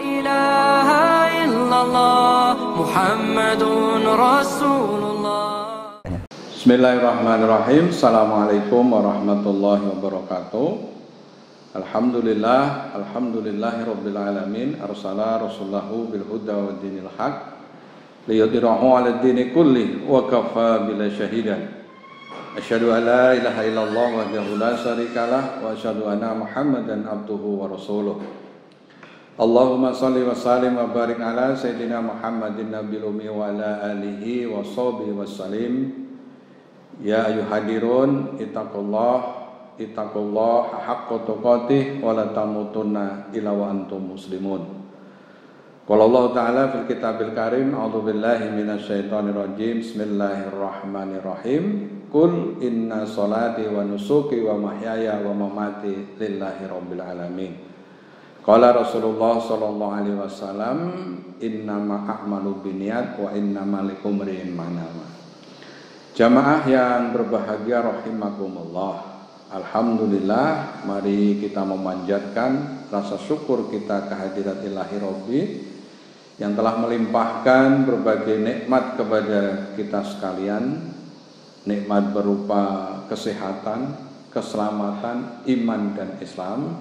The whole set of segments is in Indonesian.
إله إلا الله محمد رسول الله. Bismillahirrahmanirrahim. Assalamualaikum warahmatullahi wabarakatuh. Alhamdulillahirabbil alamin. Arsala rasulahu bil huda wa dinil haq liyudhhirahu 'alad dini kulli wa kafa billahi shahidan. Asyhadu an la ilaha illallah wahdahu la syarikalah wa asyhadu anna Muhammadan abduhu wa rasuluh. Allahumma shalli wa sallim wa barik ala sayyidina Muhammadin nabiyil ummi wa ala alihi wa sahbihi wasallim. Ya ayyuhadirun ittaqullah haqqa tuqatih wa la tamutunna illa wa antum muslimun. Qala Allah Ta'ala fil kitabil karim, a'udzu billahi minasyaitonir rajim. Bismillahirrahmanirrahim. Qul inna sholati wa nusuki wa mahyaya wa mamati lillahi rabbil alamin. Qala Rasulullah sallallahu alaihi wasallam, innama a'malu binniyat wa innamal likulli imrin ma nawa. Jamaah yang berbahagia rahimakumullah. Alhamdulillah, mari kita memanjatkan rasa syukur kita kehadirat Ilahi Rabbi yang telah melimpahkan berbagai nikmat kepada kita sekalian. Nikmat berupa kesehatan, keselamatan, iman dan Islam,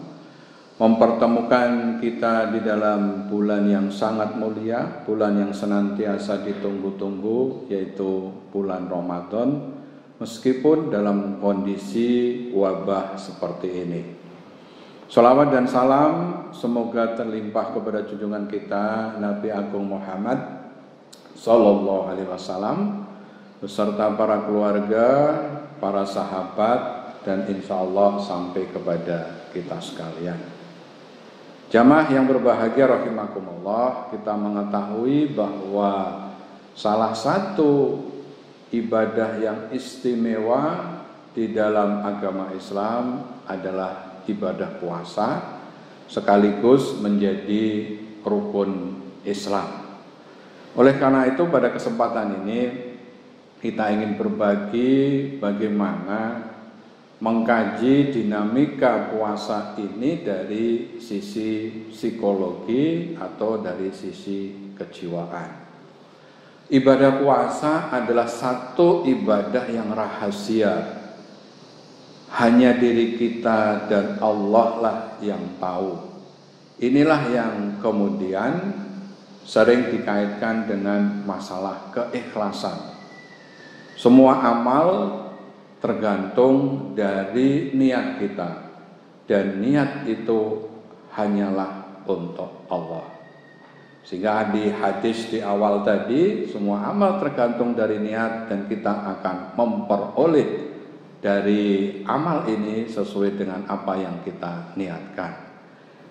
mempertemukan kita di dalam bulan yang sangat mulia, bulan yang senantiasa ditunggu-tunggu, yaitu bulan Ramadan, meskipun dalam kondisi wabah seperti ini. Shalawat dan salam semoga terlimpah kepada junjungan kita Nabi Agung Muhammad Sallallahu Alaihi Wasallam beserta para keluarga, para sahabat, dan insya Allah sampai kepada kita sekalian. Jamaah yang berbahagia rahimakumullah, kita mengetahui bahwa salah satu ibadah yang istimewa di dalam agama Islam adalah ibadah puasa, sekaligus menjadi rukun Islam. Oleh karena itu pada kesempatan ini kita ingin berbagi bagaimana mengkaji dinamika puasa ini dari sisi psikologi atau dari sisi kejiwaan. Ibadah puasa adalah satu ibadah yang rahasia. Hanya diri kita dan Allah lah yang tahu. Inilah yang kemudian sering dikaitkan dengan masalah keikhlasan. Semua amal tergantung dari niat kita, dan niat itu hanyalah untuk Allah. Sehingga di hadis di awal tadi, semua amal tergantung dari niat, dan kita akan memperoleh dari amal ini sesuai dengan apa yang kita niatkan.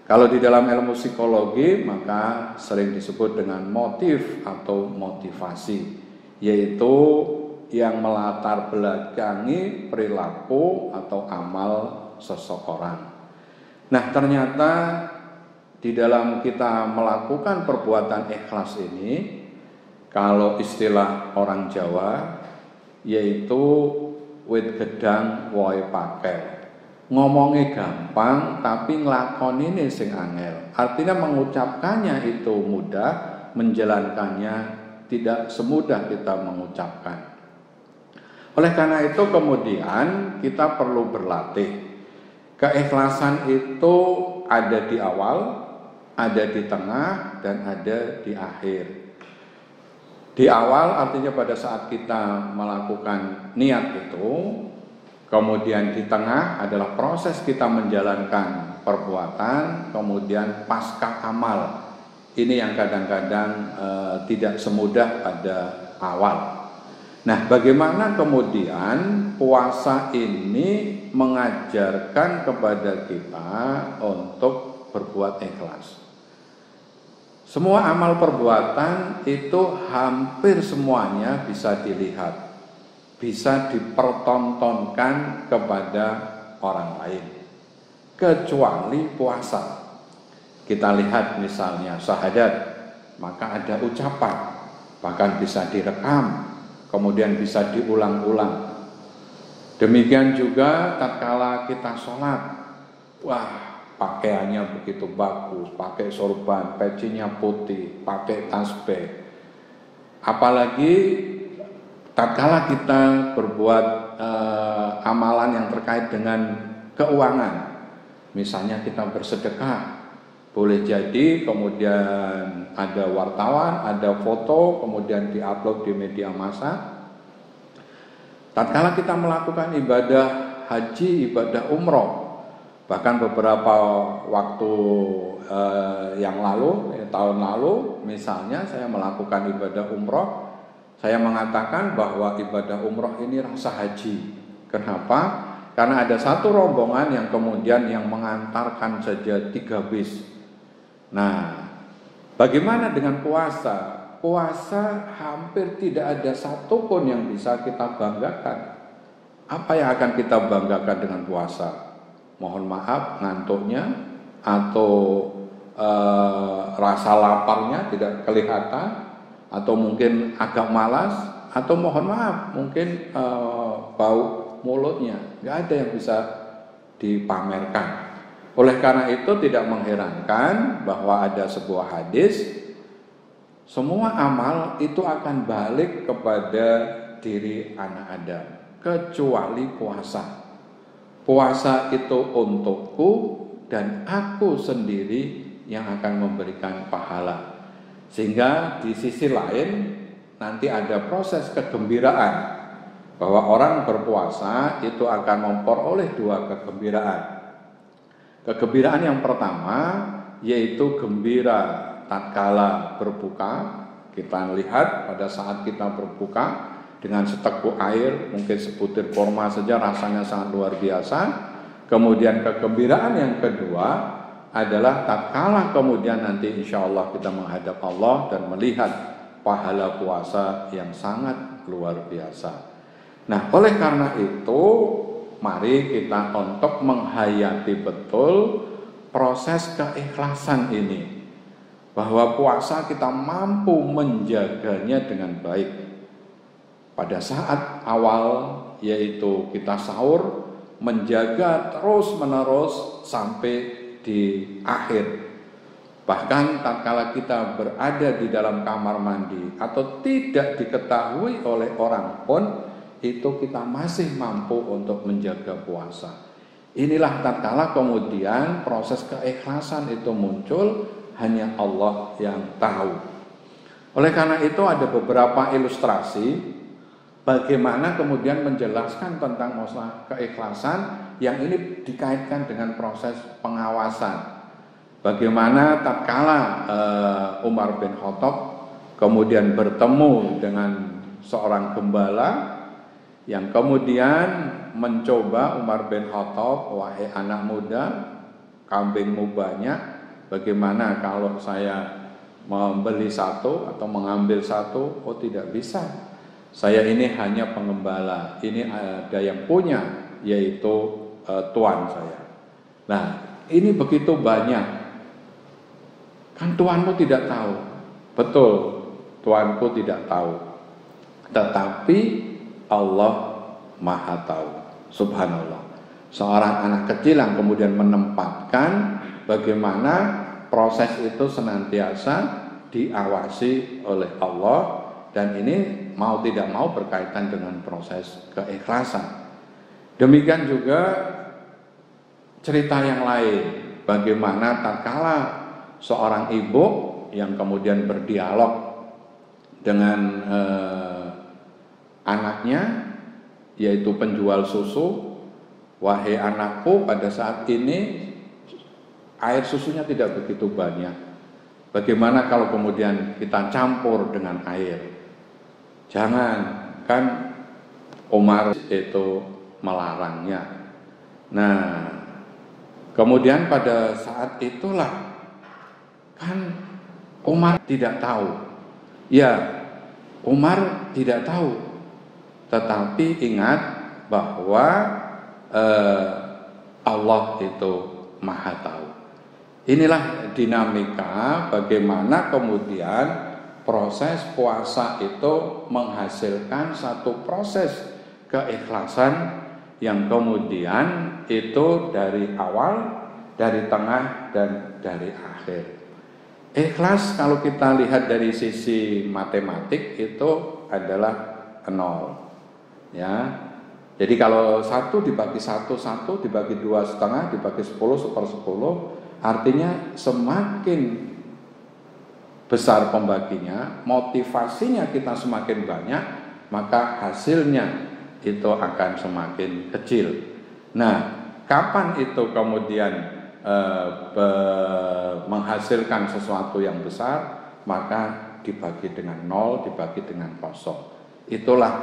Kalau di dalam ilmu psikologi, maka sering disebut dengan motif atau motivasi, yaitu yang melatar belakangi perilaku atau amal seseorang. Nah, ternyata di dalam kita melakukan perbuatan ikhlas ini, kalau istilah orang Jawa, yaitu wit gedang woe pakai. Ngomongnya gampang, tapi nglakoni sing angel. Artinya mengucapkannya itu mudah, menjalankannya tidak semudah kita mengucapkan. Oleh karena itu kemudian kita perlu berlatih. Keikhlasan itu ada di awal, ada di tengah, dan ada di akhir. Di awal artinya pada saat kita melakukan niat itu, kemudian di tengah adalah proses kita menjalankan perbuatan, kemudian pasca amal. Ini yang kadang-kadang tidak semudah pada awal. Nah, bagaimana kemudian puasa ini mengajarkan kepada kita untuk berbuat ikhlas? Semua amal perbuatan itu hampir semuanya bisa dilihat, bisa dipertontonkan kepada orang lain, kecuali puasa. Kita lihat misalnya syahadat, maka ada ucapan, bahkan bisa direkam, kemudian bisa diulang-ulang. Demikian juga tatkala kita sholat, wah pakaiannya begitu bagus, pakai sorban, pecinya putih, pakai tasbih. Apalagi tatkala kita berbuat amalan yang terkait dengan keuangan, misalnya kita bersedekah, boleh jadi kemudian ada wartawan, ada foto, kemudian diupload di media massa. Tatkala kita melakukan ibadah haji, ibadah umroh, bahkan beberapa waktu yang lalu, tahun lalu, misalnya saya melakukan ibadah umroh, saya mengatakan bahwa ibadah umroh ini rasa haji. Kenapa? Karena ada satu rombongan yang kemudian yang mengantarkan saja 3 bis. Nah, bagaimana dengan puasa? Puasa hampir tidak ada satupun yang bisa kita banggakan. Apa yang akan kita banggakan dengan puasa? Mohon maaf, ngantuknya atau rasa laparnya tidak kelihatan, atau mungkin agak malas, atau mohon maaf mungkin bau mulutnya, nggak ada yang bisa dipamerkan. Oleh karena itu tidak mengherankan bahwa ada sebuah hadis, semua amal itu akan balik kepada diri anak Adam, kecuali puasa. Puasa itu untukku dan aku sendiri yang akan memberikan pahala. Sehingga di sisi lain nanti ada proses kegembiraan, bahwa orang berpuasa itu akan memperoleh 2 kegembiraan. Kegembiraan yang pertama yaitu gembira tatkala berbuka. Kita lihat pada saat kita berbuka dengan seteguk air, mungkin sebutir kurma saja rasanya sangat luar biasa. Kemudian kegembiraan yang kedua adalah tatkala kemudian nanti insya Allah kita menghadap Allah dan melihat pahala puasa yang sangat luar biasa. Nah, oleh karena itu mari kita untuk menghayati betul proses keikhlasan ini, bahwa puasa kita mampu menjaganya dengan baik. Pada saat awal yaitu kita sahur, menjaga terus menerus sampai di akhir. Bahkan tatkala kita berada di dalam kamar mandi atau tidak diketahui oleh orang pun, itu kita masih mampu untuk menjaga puasa. Inilah tatkala kemudian proses keikhlasan itu muncul, hanya Allah yang tahu. Oleh karena itu ada beberapa ilustrasi bagaimana kemudian menjelaskan tentang masalah keikhlasan yang ini dikaitkan dengan proses pengawasan. Bagaimana tatkala Umar bin Khattab kemudian bertemu dengan seorang gembala yang kemudian mencoba Umar bin Khattab, wahai anak muda, kambingmu banyak, bagaimana kalau saya membeli satu atau mengambil satu? Oh, tidak bisa. Saya ini hanya pengembala, ini ada yang punya, yaitu tuan saya. Nah, ini begitu banyak. Kan tuanmu tidak tahu. Betul, tuanku tidak tahu. Tetapi Allah Maha tahu. Subhanallah. Seorang anak kecil yang kemudian menempatkan bagaimana proses itu senantiasa diawasi oleh Allah, dan ini mau tidak mau berkaitan dengan proses keikhlasan. Demikian juga cerita yang lain, bagaimana tatkala seorang ibu yang kemudian berdialog dengan anaknya, yaitu penjual susu, wahai anakku, pada saat ini air susunya tidak begitu banyak. Bagaimana kalau kemudian kita campur dengan air? Jangan, kan Umar itu melarangnya. Nah, kemudian pada saat itulah kan Umar tidak tahu. Ya, Umar tidak tahu. Tetapi ingat bahwa Allah itu Maha tahu. Inilah dinamika bagaimana kemudian proses puasa itu menghasilkan satu proses keikhlasan yang kemudian itu dari awal dari tengah, dan dari akhir. Ikhlas kalau kita lihat dari sisi matematik itu adalah 0. Ya. Jadi kalau 1 dibagi 1, 1 dibagi 2,5, dibagi 10, 1/10, artinya semakin besar pembaginya, motivasinya kita semakin banyak, maka hasilnya itu akan semakin kecil. Nah, kapan itu kemudian menghasilkan sesuatu yang besar, maka dibagi dengan 0, dibagi dengan 0. Itulah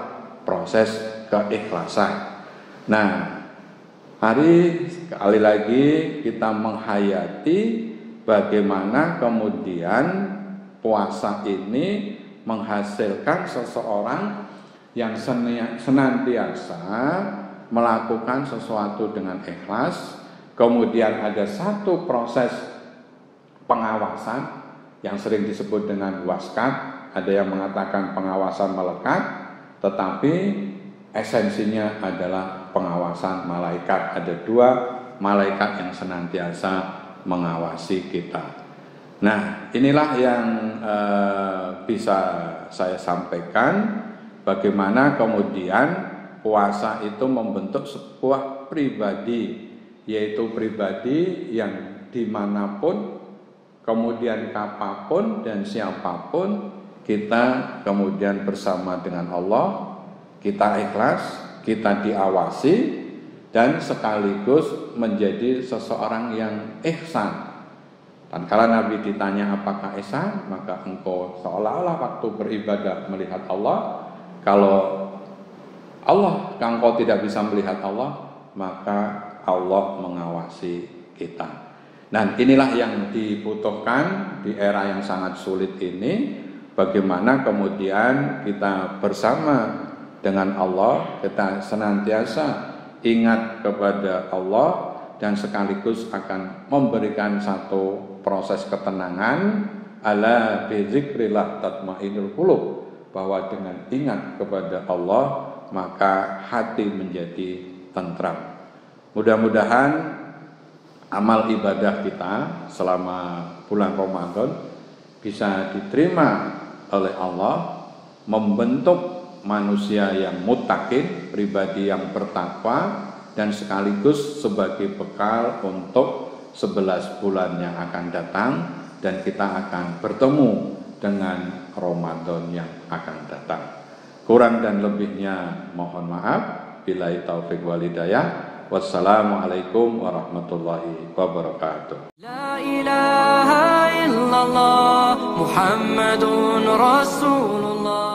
proses keikhlasan. Nah, hari sekali lagi kita menghayati bagaimana kemudian puasa ini menghasilkan seseorang yang senantiasa melakukan sesuatu dengan ikhlas. Kemudian ada satu proses pengawasan yang sering disebut dengan waskat. Ada yang mengatakan pengawasan melekat, tetapi esensinya adalah pengawasan malaikat. Ada 2 malaikat yang senantiasa mengawasi kita. Nah, inilah yang bisa saya sampaikan, bagaimana kemudian puasa itu membentuk sebuah pribadi, yaitu pribadi yang dimanapun, kemudian kapanpun dan siapapun, kita kemudian bersama dengan Allah, kita ikhlas, kita diawasi, dan sekaligus menjadi seseorang yang ihsan. Dan kalau Nabi ditanya apakah ihsan, maka engkau seolah-olah waktu beribadah melihat Allah. Kalau engkau tidak bisa melihat Allah, maka Allah mengawasi kita. Dan inilah yang dibutuhkan di era yang sangat sulit ini. Bagaimana kemudian kita bersama dengan Allah, kita senantiasa ingat kepada Allah, dan sekaligus akan memberikan satu proses ketenangan. Ala bi dzikrillah tatmainnul qulub, bahwa dengan ingat kepada Allah maka hati menjadi tentram. Mudah-mudahan amal ibadah kita selama bulan Ramadan bisa diterima oleh Allah, membentuk manusia yang muttaqin, pribadi yang bertakwa, dan sekaligus sebagai bekal untuk 11 bulan yang akan datang, dan kita akan bertemu dengan Ramadan yang akan datang. Kurang dan lebihnya mohon maaf. Billahi taufik wal hidayah. Wassalamualaikum warahmatullahi wabarakatuh. La ilaha illallah Muhammadun Rasulullah.